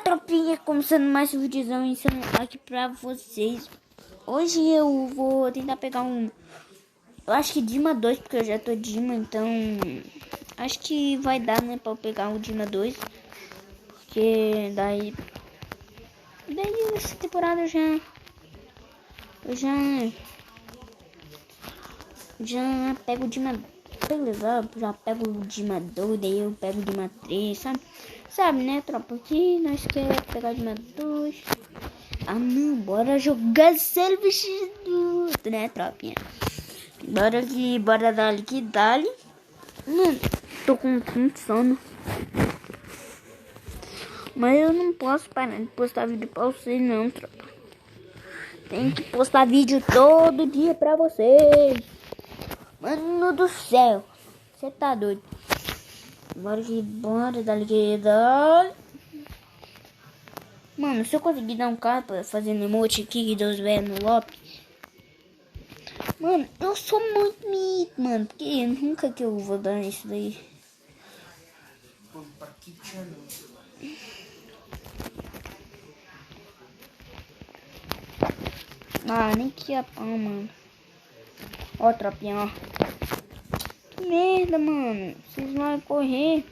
tropinha, começando mais um vídeozão ensinando aqui pra vocês. Hoje eu vou tentar pegar eu acho que Dima 2, porque eu já tô Dima, então acho que vai dar, né, pra eu pegar o Dima 2. Porque daí essa temporada eu já pego o Dima, beleza, já pego o Dima 2, daí eu pego o Dima 3, sabe, né, tropa? Aqui nós queremos pegar o Dima 2. Ah, não, bora jogar serviço, né, tropinha? Bora dar que dali. Mano, tô com tanto sono. Mas eu não posso parar de postar vídeo pra vocês, não, tropa. Tem que postar vídeo todo dia pra vocês. Mano do céu, você tá doido? Bora dar que dali. Mano, se eu conseguir dar um capa fazendo emote aqui dos velhos no Lopes. Mano, eu sou muito mito, mano. Porque nunca que eu vou dar isso daí. Ah, nem que a pau, mano. Ó, tropinha, ó. Que merda, mano. Vocês vão correr.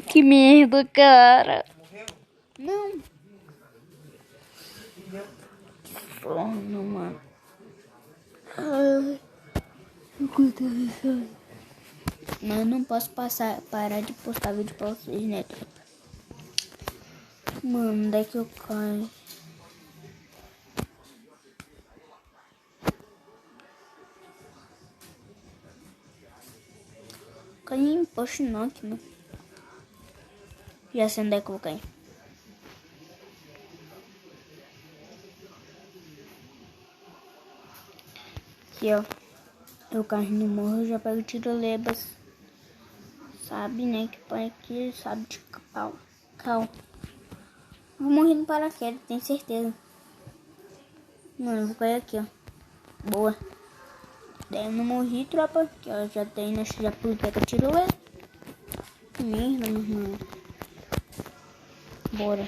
Que merda, cara. Não. Que sono, mano. Ai. Mas eu não posso parar de postar vídeo pra vocês, né, tropa? Mano, onde é que eu caio? Caí em post não aqui, mano. Já sei onde é que eu vou cair. Aqui, ó. Eu caio no morro, já pego tirolebas. Sabe, né? Que pai aqui sabe de pau. Vou morrer no paraquedas, tenho certeza. Mano, eu vou cair aqui, ó. Boa. Daí eu não morri, tropa. Que ó, já tem, né? Já pude pegar tiroleba. Que merda, meu irmão. Bora.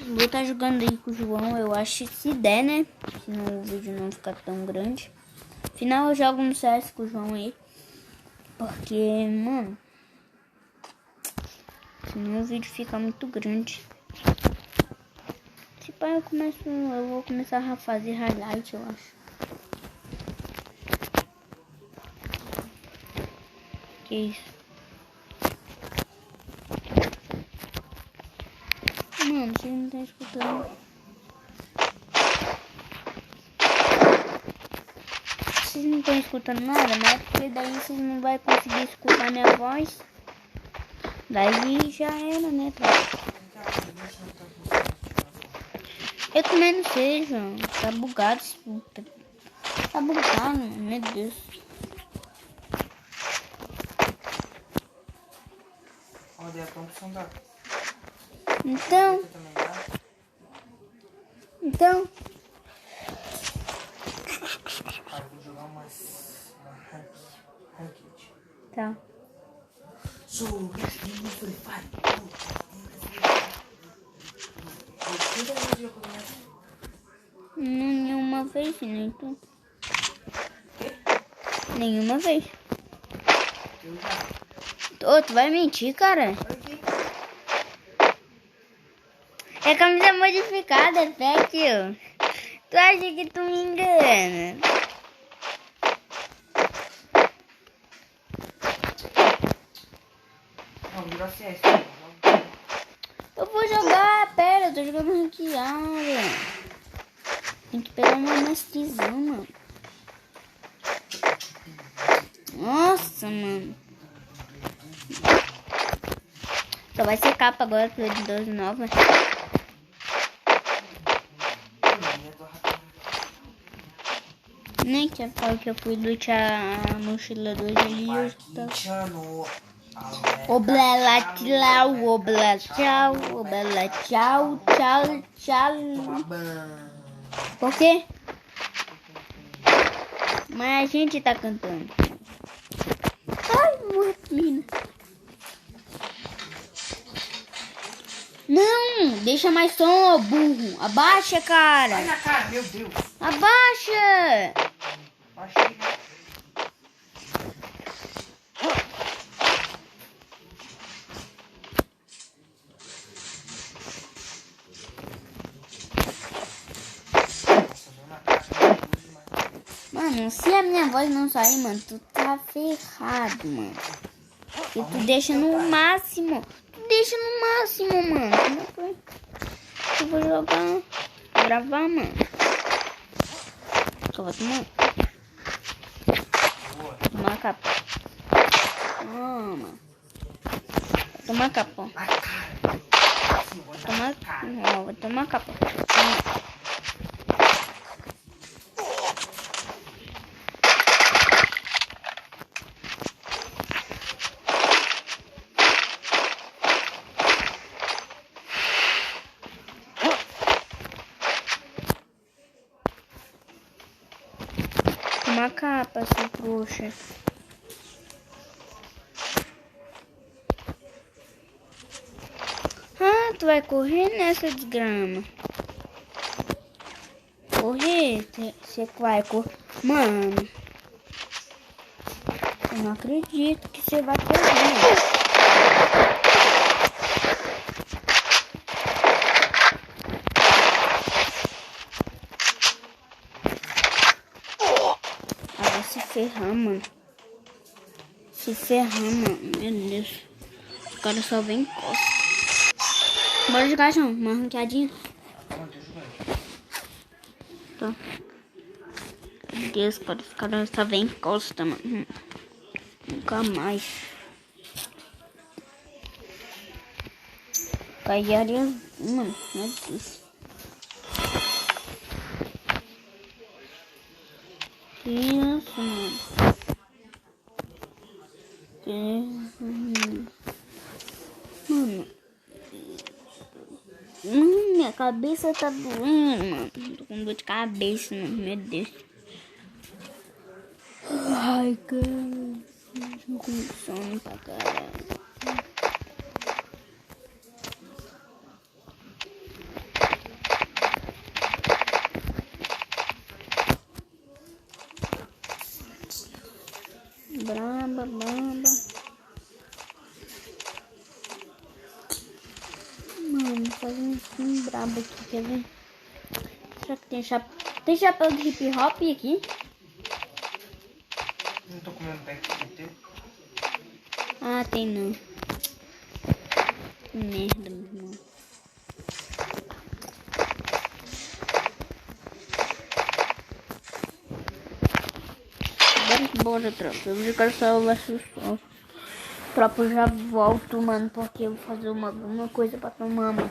Vou estar jogando aí com o João, eu acho, se der, né? Senão o vídeo não ficar tão grande. Afinal, eu jogo no CS com o João aí. Porque, mano, senão o vídeo fica muito grande. Se pá, eu vou começar a fazer highlight, eu acho. Que isso? Mano, vocês não estão escutando. Vocês não estão escutando nada, né? Porque daí vocês não vão conseguir escutar minha voz. Daí já era, né, tropa? Eu também não sei, João. Tá bugado. Tá bugado, meu Deus. Onde é a Thompson dá? Então. Ah, eu vou jogar uma ranked. Tá. Sou Free Fire. Nenhuma vez, né? Então. Nenhuma vez. Tu vai mentir, cara? É camisa modificada, Pétio. Tu acha que tu me engana? Não, vira CS. Eu vou jogar, pera, eu tô jogando ranqueada. Tem que pegar uma mestrizão, mano. Nossa, mano. Só vai ser capa agora pro de 12 nova. Nem tinha falado que eu fui lutar a mochila 2 ali. Eu tava... Oblela, tchau, oblela, tchau, oblela, tchau, tchau, tchau. Tomar banho. Por quê? Mas a gente tá cantando. Ai, morre, menina. Não, deixa mais som, ô burro. Abaixa, cara. Vai na cara, meu Deus. Abaixa. Baixei. Nossa, meu na cara, meu Deus demais. Mano, se a minha voz não sair, mano, tu tá ferrado, mano. E tu deixa no máximo. Tu deixa no máximo, mano. Como é que eu vou jogar? Gravar, mano. Só vou tomar. Boa. Tomar a capa. Toma. Vou tomar a capa, ó. Na cara. Assim, eu vou dar Tomar... na cara. Ó, vou tomar a capa. Toma. Uma capa, seu trouxa. Ah, tu vai correr nessa desgrama. Correr? Você vai correr. Mano. Eu não acredito que você vai correr. Se ferrar, mano. Se ferrar, mano. Meu Deus. Os caras só vem costa. Bora jogar, João. Uma ranqueadinha. Tá. Meu Deus, cara. Os caras só vem costa, mano. Nunca mais. Caiaria. Mano, meu Deus. Isso, mano. Mano. Minha cabeça tá doendo, mano. Tô com dor de cabeça, mano. Meu Deus. Ai, cara. Tô com sono pra caralho. Braba, braba. Mano, faz um skin brabo aqui, quer ver? Será que tem chapéu? Tem chapéu de hip hop aqui? Não tô comendo back teu. Ah, tem não. Que merda, meu irmão. Bora, tropa. Eu quero só o som. Tropa, eu já volto, mano, porque eu vou fazer alguma coisa pra tomar, mano.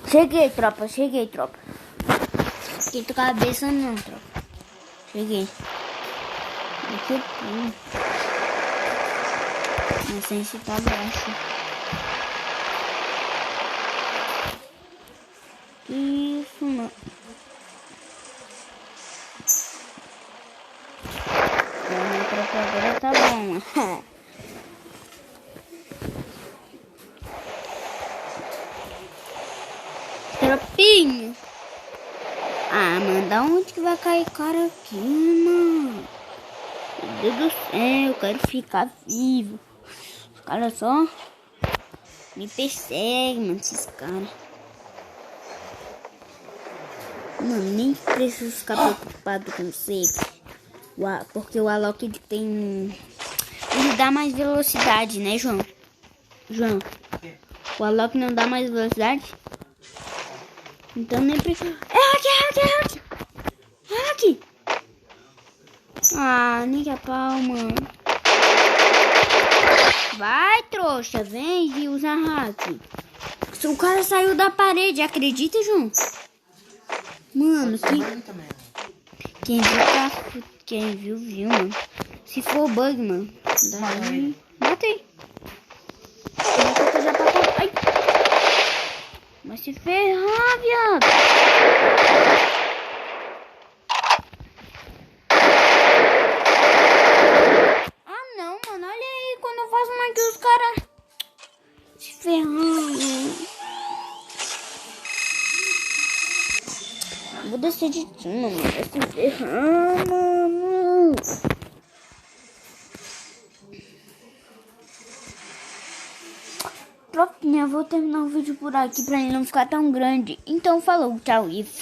Cheguei, tropa. Esquenta a cabeça não, tropa. Cheguei. Aqui, a essência tá baixa. Isso, mano. Toma. Tropinha. Ah, mano, da onde que vai cair cara aqui, mano? Meu Deus do céu, eu quero ficar vivo. Os caras só me perseguem, mano, esses caras. Mano, nem preciso ficar preocupado com vocês. Porque o Alok ele tem... Ele dá mais velocidade, né, João? João, o Alok não dá mais velocidade? Então nem preciso... É hack! Ah, nem que a pau, mano. Vai, trouxa, vem e usa hack. O cara saiu da parede, acredita, João? Mano, quem viu, mano. Se for bug, mano, daí... Matei. Ai. Mas se ferrar, viado. Ah, não, mano. Olha aí. Quando eu faço mais que os caras se ferrando. Vou descer de cima, mano. Vai se ferrar, mano. Tropinha, vou terminar o vídeo por aqui pra ele não ficar tão grande. Então falou, tchau e fui.